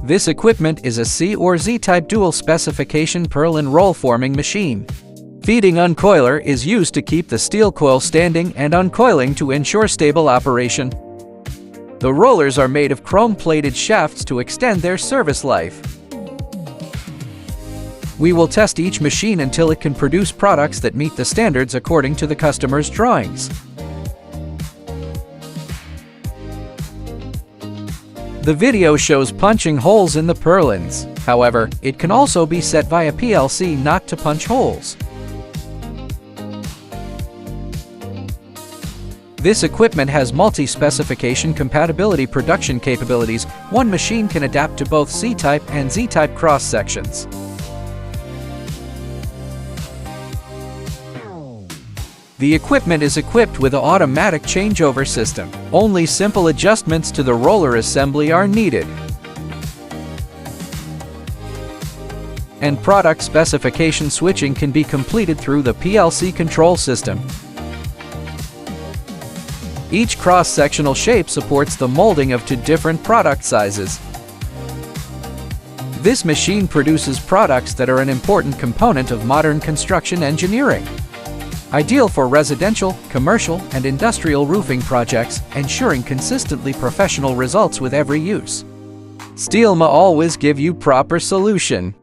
This equipment is a C or Z-type dual specification Purlin roll forming machine. Feeding uncoiler is used to keep the steel coil standing and uncoiling to ensure stable operation. The rollers are made of chrome-plated shafts to extend their service life. We will test each machine until it can produce products that meet the standards according to the customer's drawings. The video shows punching holes in the purlins. However, it can also be set via PLC not to punch holes. This equipment has multi-specification compatibility production capabilities. One machine can adapt to both C-type and Z-type cross-sections. The equipment is equipped with an automatic changeover system. Only simple adjustments to the roller assembly are needed. And product specification switching can be completed through the PLC control system. Each cross-sectional shape supports the molding of two different product sizes. This machine produces products that are an important component of modern construction engineering. Ideal for residential, commercial, and industrial roofing projects, ensuring consistently professional results with every use. SteelMaMa always give you proper solution.